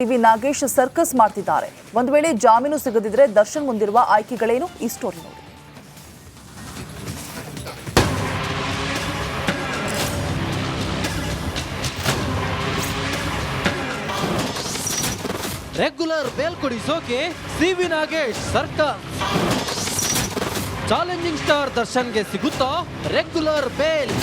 TV Nagesh circus ಮಾಡ್ತಿದ್ದಾರೆ. ಒಂದು ವೇಳೆ ಜಾಮೀನು ಸಿಗದಿದ್ರೆ ದರ್ಶನ್ ಮುಂದಿರುವ ಆಯ್ಕೆಗಳೇನು ಈ ಸ್ಟೋರಿ ನೋಡಿ. ರೆಗ್ಯುಲರ್ ಬೇಲ್ ಕೊಡಿಸೋಕೆ TV Nagesh circus. Challenging star ದರ್ಶನ್ಗೆ ಸಿಗುತ್ತಾ ರೆಗ್ಯುಲರ್ ಬೇಲ್?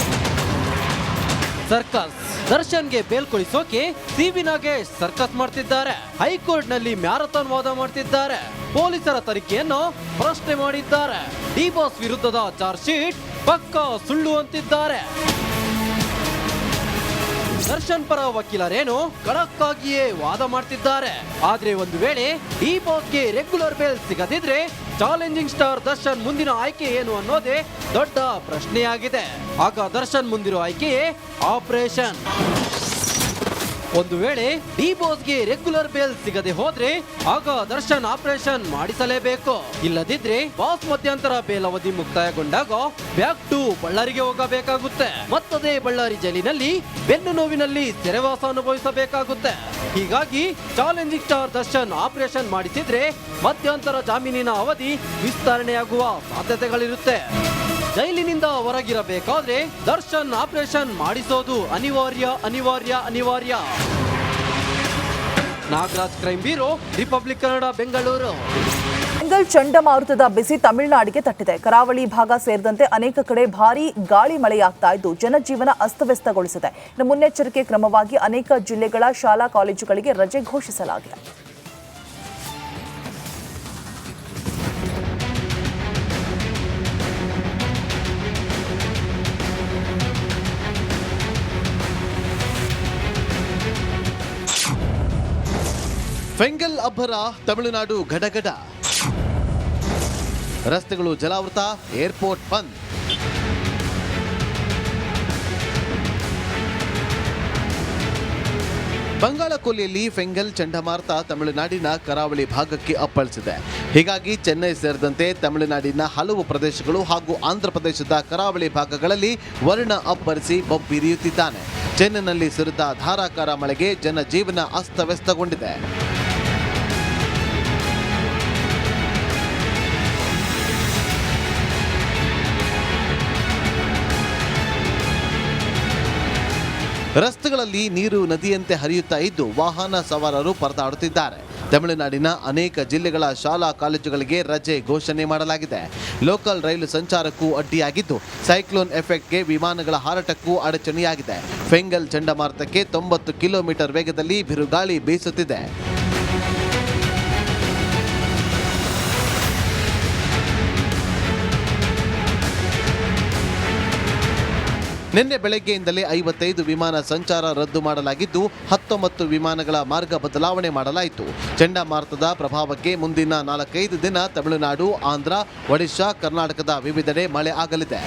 ಸರ್ಕಸ್ ದರ್ಶನ್ಗೆ ಬೇಲ್ ಕೊಡಿಸೋಕೆ ಟಿವಿ ನಾಗೇಶ್ ಸರ್ಕಸ್ ಮಾಡ್ತಿದ್ದಾರೆ. ಹೈಕೋರ್ಟ್ ನಲ್ಲಿ ಮ್ಯಾರಥಾನ್ ವಾದ ಮಾಡ್ತಿದ್ದಾರೆ. ಪೊಲೀಸರ ತನಿಖೆಯನ್ನು ಪ್ರಶ್ನೆ ಮಾಡಿದ್ದಾರೆ. ಡಿ ಬಾಸ್ ವಿರುದ್ಧದ ಚಾರ್ಜ್ ಶೀಟ್ ಪಕ್ಕಾ ಸುಳ್ಳು ಅಂತಿದ್ದಾರೆ. ದರ್ಶನ್ ಪರ ವಕೀಲರೇನು ಖಡಕ್ ಆಗಿಯೇ ವಾದ ಮಾಡ್ತಿದ್ದಾರೆ. ಆದ್ರೆ ಒಂದು ವೇಳೆ ಡಿ ಬಾಸ್ಗೆ ರೆಗ್ಯುಲರ್ ಬೇಲ್ ಸಿಗದಿದ್ರೆ ಚಾಲೆಂಜಿಂಗ್ ಸ್ಟಾರ್ ದರ್ಶನ್ ಮುಂದಿನ ಆಯ್ಕೆ ಏನು ಅನ್ನೋದೇ ದೊಡ್ಡ ಪ್ರಶ್ನೆಯಾಗಿದೆ. ಆಗ ದರ್ಶನ್ ಮುಂದಿರೋ ಆಯ್ಕೆಯೇ ಆಪರೇಷನ್. ಒಂದು ವೇಳೆ ಡಿ ಬಾಸ್ಗೆ ರೆಗ್ಯುಲರ್ ಬೇಲ್ ಸಿಗದೆ ಹೋದ್ರೆ ಆಗ ದರ್ಶನ್ ಆಪರೇಷನ್ ಮಾಡಿಸಲೇಬೇಕು. ಇಲ್ಲದಿದ್ರೆ ಬಾಸ್ ಮಧ್ಯಂತರ ಬೇಲ್ ಅವಧಿ ಮುಕ್ತಾಯಗೊಂಡಾಗ ಬ್ಯಾಕ್ ಟು ಬಳ್ಳಾರಿಗೆ ಹೋಗಬೇಕಾಗುತ್ತೆ. ಮತ್ತದೇ ಬಳ್ಳಾರಿ ಜೈಲಿನಲ್ಲಿ ಬೆನ್ನು ನೋವಿನಲ್ಲಿ ಸೆರೆವಾಸ ಅನುಭವಿಸಬೇಕಾಗುತ್ತೆ. ಹೀಗಾಗಿ ಚಾಲೆಂಜಿಂಗ್ ಸ್ಟಾರ್ ದರ್ಶನ್ ಆಪರೇಷನ್ ಮಾಡಿಸಿದ್ರೆ ಮಧ್ಯಂತರ ಜಾಮೀನಿನ ಅವಧಿ ವಿಸ್ತರಣೆಯಾಗುವ ಸಾಧ್ಯತೆಗಳಿರುತ್ತೆ. ಜೈಲಿನಿಂದ ಹೊರಗಿರಬೇಕಾದ್ರೆ ದರ್ಶನ್ ಆಪರೇಷನ್ ಮಾಡಿಸೋದು ಅನಿವಾರ್ಯ. Nagaraj crime bureau, republic Kannada, Bengaluru. Fengal ಚಂಡಮಾರುತದ ಬಿಸಿ ತಮಿಳುನಾಡಿಗೆ ತಟ್ಟಿದೆ. ಕರಾವಳಿ ಭಾಗ ಸೇರಿದಂತೆ ಅನೇಕ ಕಡೆ ಭಾರೀ ಗಾಳಿ ಮಳೆಯಾಗ್ತಾ ಇದ್ದು ಜನಜೀವನ ಅಸ್ತವ್ಯಸ್ತಗೊಳಿಸಿದೆ. ಮುನ್ನೆಚ್ಚರಿಕೆ ಕ್ರಮವಾಗಿ ಅನೇಕ ಜಿಲ್ಲೆಗಳ ಶಾಲಾ ಕಾಲೇಜುಗಳಿಗೆ ರಜೆ ಘೋಷಿಸಲಾಗಿದೆ. ಫೆಂಗಲ್ ಅಬ್ಬರ ತಮಿಳುನಾಡು ಗಡಗಡ. ರಸ್ತೆಗಳು ಜಲಾವೃತ, ಏರ್ಪೋರ್ಟ್ ಬಂದ್. ಬಂಗಾಳಕೊಲ್ಲಿಯಲ್ಲಿ ಫೆಂಗಲ್ ಚಂಡಮಾರುತ ತಮಿಳುನಾಡಿನ ಕರಾವಳಿ ಭಾಗಕ್ಕೆ ಅಪ್ಪಳಿಸಿದೆ. ಹೀಗಾಗಿ ಚೆನ್ನೈ ಸೇರಿದಂತೆ ತಮಿಳುನಾಡಿನ ಹಲವು ಪ್ರದೇಶಗಳು ಹಾಗೂ ಆಂಧ್ರಪ್ರದೇಶದ ಕರಾವಳಿ ಭಾಗಗಳಲ್ಲಿ ವರ್ಣ ಅಬ್ಬರಿಸಿ ಬೊಬ್ಬಿರಿಯುತ್ತಿದ್ದಾನೆ. ಚೆನ್ನೈನಲ್ಲಿ ಸುರಿದ ಧಾರಾಕಾರ ಮಳೆಗೆ ಜನಜೀವನ ಅಸ್ತವ್ಯಸ್ತಗೊಂಡಿದೆ. ರಸ್ತೆಗಳಲ್ಲಿ ನೀರು ನದಿಯಂತೆ ಹರಿಯುತ್ತಾ ಇದ್ದು ವಾಹನ ಸವಾರರು ಪರದಾಡುತ್ತಿದ್ದಾರೆ. ತಮಿಳುನಾಡಿನ ಅನೇಕ ಜಿಲ್ಲೆಗಳ ಶಾಲಾ ಕಾಲೇಜುಗಳಿಗೆ ರಜೆ ಘೋಷಣೆ ಮಾಡಲಾಗಿದೆ. ಲೋಕಲ್ ರೈಲು ಸಂಚಾರಕ್ಕೂ ಅಡ್ಡಿಯಾಗಿದ್ದು ಸೈಕ್ಲೋನ್ ಎಫೆಕ್ಟ್ಗೆ ವಿಮಾನಗಳ ಹಾರಾಟಕ್ಕೂ ಅಡಚಣೆಯಾಗಿದೆ. ಫೆಂಗಲ್ ಚಂಡಮಾರುತಕ್ಕೆ 90 ಕಿಲೋಮೀಟರ್ ವೇಗದಲ್ಲಿ ಬಿರುಗಾಳಿ ಬೀಸುತ್ತಿದೆ. ನಿನ್ನೆ ಬೆಳಗ್ಗೆಯಿಂದಲೇ 55 ವಿಮಾನ ಸಂಚಾರ ರದ್ದು ಮಾಡಲಾಗಿದ್ದು 19 ವಿಮಾನಗಳ ಮಾರ್ಗ ಬದಲಾವಣೆ ಮಾಡಲಾಯಿತು. ಚಂಡಮಾರುತದ ಪ್ರಭಾವಕ್ಕೆ ಮುಂದಿನ 4-5 ದಿನ ತಮಿಳುನಾಡು, ಆಂಧ್ರ, ಒಡಿಶಾ, ಕರ್ನಾಟಕದ ವಿವಿಧೆಡೆ ಮಳೆ ಆಗಲಿದೆ.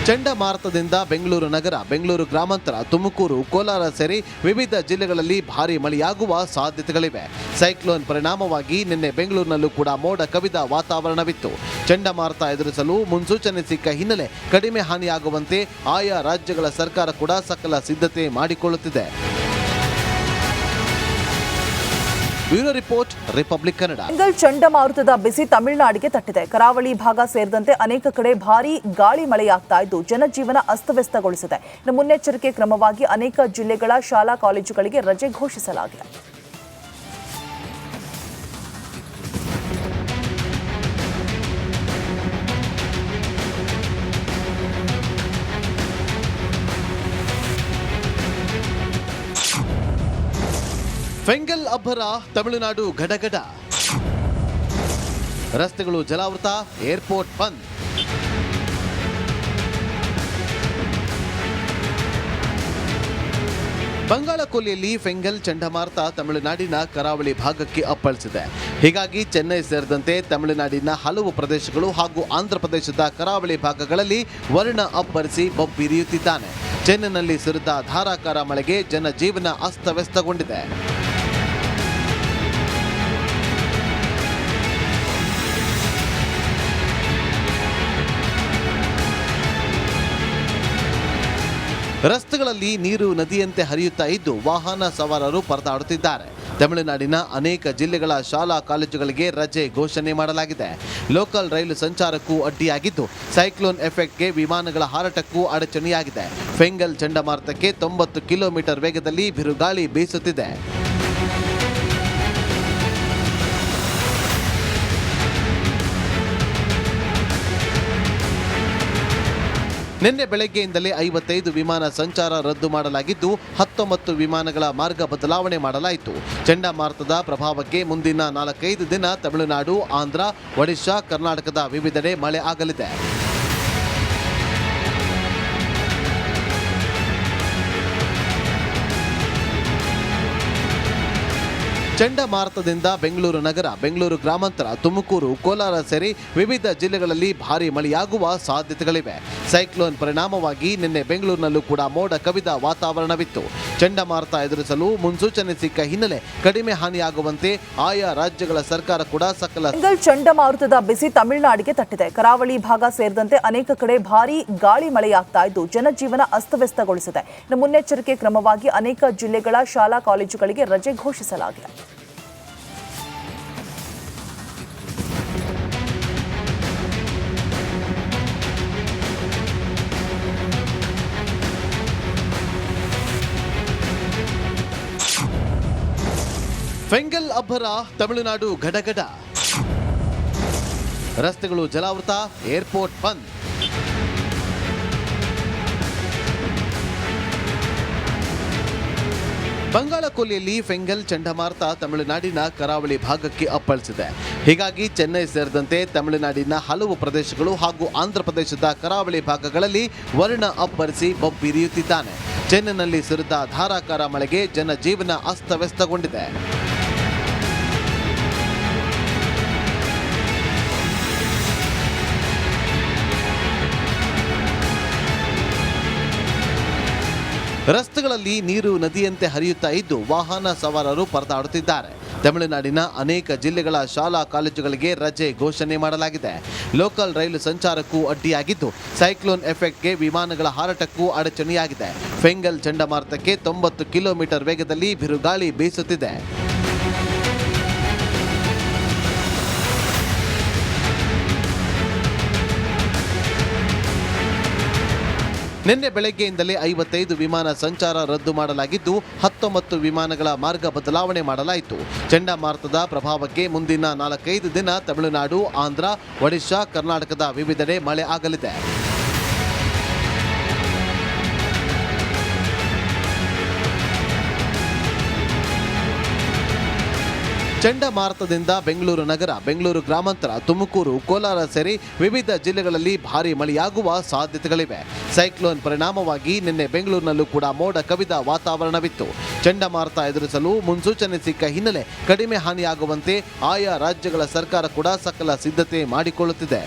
ಚಂಡಮಾರುತದಿಂದ ಬೆಂಗಳೂರು ನಗರ, ಬೆಂಗಳೂರು ಗ್ರಾಮಾಂತರ, ತುಮಕೂರು, ಕೋಲಾರ ಸೇರಿ ವಿವಿಧ ಜಿಲ್ಲೆಗಳಲ್ಲಿ ಭಾರೀ ಮಳೆಯಾಗುವ ಸಾಧ್ಯತೆಗಳಿವೆ. ಸೈಕ್ಲೋನ್ ಪರಿಣಾಮವಾಗಿ ನಿನ್ನೆ ಬೆಂಗಳೂರಿನಲ್ಲೂ ಕೂಡ ಮೋಡ ಕವಿದ ವಾತಾವರಣವಿತ್ತು. ಚಂಡಮಾರುತ ಎದುರಿಸಲು ಮುನ್ಸೂಚನೆ ಸಿಕ್ಕ ಹಿನ್ನೆಲೆ ಕಡಿಮೆ ಹಾನಿಯಾಗುವಂತೆ ಆಯಾ ರಾಜ್ಯಗಳ ಸರ್ಕಾರ ಕೂಡ ಸಕಲ ಸಿದ್ಧತೆ ಮಾಡಿಕೊಳ್ಳುತ್ತಿದೆ. Bureau report, republic Kannada. Fengal ಚಂಡಮಾರುತದ ಬಿಸಿ ತಮಿಳುನಾಡಿಗೆ ತಟ್ಟಿದೆ. ಕರಾವಳಿ ಭಾಗ ಸೇರಿದಂತೆ ಅನೇಕ ಕಡೆ ಭಾರೀ ಗಾಳಿ ಮಳೆಯಾಗ್ತಾ ಇದ್ದು ಜನಜೀವನ ಅಸ್ತವ್ಯಸ್ತಗೊಳಿಸಿದೆ. ಮುನ್ನೆಚ್ಚರಿಕೆ ಕ್ರಮವಾಗಿ ಅನೇಕ ಜಿಲ್ಲೆಗಳ ಶಾಲಾ ಕಾಲೇಜುಗಳಿಗೆ ರಜೆ ಘೋಷಿಸಲಾಗಿದೆ. ಫೆಂಗಲ್ ಅಬ್ಬರ ತಮಿಳುನಾಡು ಗಡಗಡ. ರಸ್ತೆಗಳು ಜಲಾವೃತ, ಏರ್ಪೋರ್ಟ್ ಬಂದ್. ಬಂಗಾಳಕೊಲ್ಲಿಯಲ್ಲಿ ಫೆಂಗಲ್ ಚಂಡಮಾರುತ ತಮಿಳುನಾಡಿನ ಕರಾವಳಿ ಭಾಗಕ್ಕೆ ಅಪ್ಪಳಿಸಿದೆ. ಹೀಗಾಗಿ ಚೆನ್ನೈ ಸೇರಿದಂತೆ ತಮಿಳುನಾಡಿನ ಹಲವು ಪ್ರದೇಶಗಳು ಹಾಗೂ ಆಂಧ್ರಪ್ರದೇಶದ ಕರಾವಳಿ ಭಾಗಗಳಲ್ಲಿ ವರ್ಣ ಅಬ್ಬರಿಸಿ ಬೊಬ್ಬಿರಿಯುತ್ತಿದ್ದಾನೆ. ಚೆನ್ನೈನಲ್ಲಿ ಸುರಿದ ಧಾರಾಕಾರ ಮಳೆಗೆ ಜನಜೀವನ ಅಸ್ತವ್ಯಸ್ತಗೊಂಡಿದೆ. ರಸ್ತೆಗಳಲ್ಲಿ ನೀರು ನದಿಯಂತೆ ಹರಿಯುತ್ತಾ ಇದ್ದು ವಾಹನ ಸವಾರರು ಪರದಾಡುತ್ತಿದ್ದಾರೆ. ತಮಿಳುನಾಡಿನ ಅನೇಕ ಜಿಲ್ಲೆಗಳ ಶಾಲಾ ಕಾಲೇಜುಗಳಿಗೆ ರಜೆ ಘೋಷಣೆ ಮಾಡಲಾಗಿದೆ. ಲೋಕಲ್ ರೈಲು ಸಂಚಾರಕ್ಕೂ ಅಡ್ಡಿಯಾಗಿದ್ದು ಸೈಕ್ಲೋನ್ ಎಫೆಕ್ಟ್ಗೆ ವಿಮಾನಗಳ ಹಾರಾಟಕ್ಕೂ ಅಡಚಣೆಯಾಗಿದೆ. ಫೆಂಗಲ್ ಚಂಡಮಾರುತಕ್ಕೆ 90 ಕಿಲೋಮೀಟರ್ ವೇಗದಲ್ಲಿ ಬಿರುಗಾಳಿ ಬೀಸುತ್ತಿದೆ. ನಿನ್ನೆ ಬೆಳಗ್ಗೆಯಿಂದಲೇ 55 ವಿಮಾನ ಸಂಚಾರ ರದ್ದು ಮಾಡಲಾಗಿದ್ದು 19 ವಿಮಾನಗಳ ಮಾರ್ಗ ಬದಲಾವಣೆ ಮಾಡಲಾಯಿತು. ಚಂಡಮಾರುತದ ಪ್ರಭಾವಕ್ಕೆ ಮುಂದಿನ 4-5 ದಿನ ತಮಿಳುನಾಡು, ಆಂಧ್ರ, ಒಡಿಶಾ, ಕರ್ನಾಟಕದ ವಿವಿಧೆಡೆ ಮಳೆ ಆಗಲಿದೆ. ಚಂಡಮಾರುತದಿಂದ ಬೆಂಗಳೂರು ನಗರ, ಬೆಂಗಳೂರು ಗ್ರಾಮಾಂತರ, ತುಮಕೂರು, ಕೋಲಾರ ಸೇರಿ ವಿವಿಧ ಜಿಲ್ಲೆಗಳಲ್ಲಿ ಭಾರೀ ಮಳೆಯಾಗುವ ಸಾಧ್ಯತೆಗಳಿವೆ. ಸೈಕ್ಲೋನ್ ಪರಿಣಾಮವಾಗಿ ನಿನ್ನೆ ಬೆಂಗಳೂರಿನಲ್ಲೂ ಕೂಡ ಮೋಡ ಕವಿದ ವಾತಾವರಣವಿತ್ತು. ಚಂಡಮಾರುತ ಎದುರಿಸಲು ಮುನ್ಸೂಚನೆ ಸಿಕ್ಕ ಹಿನ್ನೆಲೆ ಕಡಿಮೆ ಹಾನಿಯಾಗುವಂತೆ ಆಯಾ ರಾಜ್ಯಗಳ ಸರ್ಕಾರ ಕೂಡ ಸಕಲ ಫೆಂಗಲ್ ಚಂಡಮಾರುತದ ಬಿಸಿ ತಮಿಳುನಾಡಿಗೆ ತಟ್ಟಿದೆ. ಕರಾವಳಿ ಭಾಗ ಸೇರಿದಂತೆ ಅನೇಕ ಕಡೆ ಭಾರೀ ಗಾಳಿ ಮಳೆಯಾಗ್ತಾ ಇದ್ದು ಜನಜೀವನ ಅಸ್ತವ್ಯಸ್ತಗೊಳಿಸಿದೆ. ಮುನ್ನೆಚ್ಚರಿಕೆ ಕ್ರಮವಾಗಿ ಅನೇಕ ಜಿಲ್ಲೆಗಳ ಶಾಲಾ ಕಾಲೇಜುಗಳಿಗೆ ರಜೆ ಘೋಷಿಸಲಾಗಿದೆ. ಫೆಂಗಲ್ ಅಬ್ಬರ ತಮಿಳುನಾಡು ಗಡಗಡ, ರಸ್ತೆಗಳು ಜಲಾವೃತ, ಏರ್ಪೋರ್ಟ್ ಬಂದ್. ಬಂಗಾಳಕೊಲ್ಲಿಯಲ್ಲಿ ಫೆಂಗಲ್ ಚಂಡಮಾರುತ ತಮಿಳುನಾಡಿನ ಕರಾವಳಿ ಭಾಗಕ್ಕೆ ಅಪ್ಪಳಿಸಿದೆ. ಹೀಗಾಗಿ ಚೆನ್ನೈ ಸೇರಿದಂತೆ ತಮಿಳುನಾಡಿನ ಹಲವು ಪ್ರದೇಶಗಳು ಹಾಗೂ ಆಂಧ್ರಪ್ರದೇಶದ ಕರಾವಳಿ ಭಾಗಗಳಲ್ಲಿ ವರ್ಣ ಅಬ್ಬರಿಸಿ ಬೊಬ್ಬಿರಿಯುತ್ತಿದ್ದಾನೆ. ಚೆನ್ನೈನಲ್ಲಿ ಸುರಿದ ಧಾರಾಕಾರ ಮಳೆಗೆ ಜನಜೀವನ ಅಸ್ತವ್ಯಸ್ತಗೊಂಡಿದೆ. ರಸ್ತೆಗಳಲ್ಲಿ ನೀರು ನದಿಯಂತೆ ಹರಿಯುತ್ತಾ ಇದ್ದು ವಾಹನ ಸವಾರರು ಪರದಾಡುತ್ತಿದ್ದಾರೆ. ತಮಿಳುನಾಡಿನ ಅನೇಕ ಜಿಲ್ಲೆಗಳ ಶಾಲಾ ಕಾಲೇಜುಗಳಿಗೆ ರಜೆ ಘೋಷಣೆ ಮಾಡಲಾಗಿದೆ. ಲೋಕಲ್ ರೈಲು ಸಂಚಾರಕ್ಕೂ ಅಡ್ಡಿಯಾಗಿದ್ದು ಸೈಕ್ಲೋನ್ ಎಫೆಕ್ಟ್ಗೆ ವಿಮಾನಗಳ ಹಾರಾಟಕ್ಕೂ ಅಡಚಣೆಯಾಗಿದೆ. ಫೆಂಗಲ್ ಚಂಡಮಾರುತಕ್ಕೆ 90 ಕಿಲೋಮೀಟರ್ ವೇಗದಲ್ಲಿ ಬಿರುಗಾಳಿ ಬೀಸುತ್ತಿದೆ. ನಿನ್ನೆ ಬೆಳಗ್ಗೆಯಿಂದಲೇ 55 ವಿಮಾನ ಸಂಚಾರ ರದ್ದು ಮಾಡಲಾಗಿದ್ದು 19 ವಿಮಾನಗಳ ಮಾರ್ಗ ಬದಲಾವಣೆ ಮಾಡಲಾಯಿತು. ಚಂಡಮಾರುತದ ಪ್ರಭಾವಕ್ಕೆ ಮುಂದಿನ 4-5 ದಿನ ತಮಿಳುನಾಡು, ಆಂಧ್ರ, ಒಡಿಶಾ, ಕರ್ನಾಟಕದ ವಿವಿಧೆಡೆ ಮಳೆ ಆಗಲಿದೆ. ಚಂಡಮಾರುತದಿಂದ ಬೆಂಗಳೂರು ನಗರ, ಬೆಂಗಳೂರು ಗ್ರಾಮಾಂತರ, ತುಮಕೂರು, ಕೋಲಾರ ಸೇರಿ ವಿವಿಧ ಜಿಲ್ಲೆಗಳಲ್ಲಿ ಭಾರೀ ಮಳೆಯಾಗುವ ಸಾಧ್ಯತೆಗಳಿವೆ. ಸೈಕ್ಲೋನ್ ಪರಿಣಾಮವಾಗಿ ನಿನ್ನೆ ಬೆಂಗಳೂರಿನಲ್ಲೂ ಕೂಡ ಮೋಡ ಕವಿದ ವಾತಾವರಣವಿತ್ತು. ಚಂಡಮಾರುತ ಎದುರಿಸಲು ಮುನ್ಸೂಚನೆ ಸಿಕ್ಕ ಹಿನ್ನೆಲೆ ಕಡಿಮೆ ಹಾನಿಯಾಗುವಂತೆ ಆಯಾ ರಾಜ್ಯಗಳ ಸರ್ಕಾರ ಕೂಡ ಸಕಲ ಸಿದ್ಧತೆ ಮಾಡಿಕೊಳ್ಳುತ್ತಿದೆ.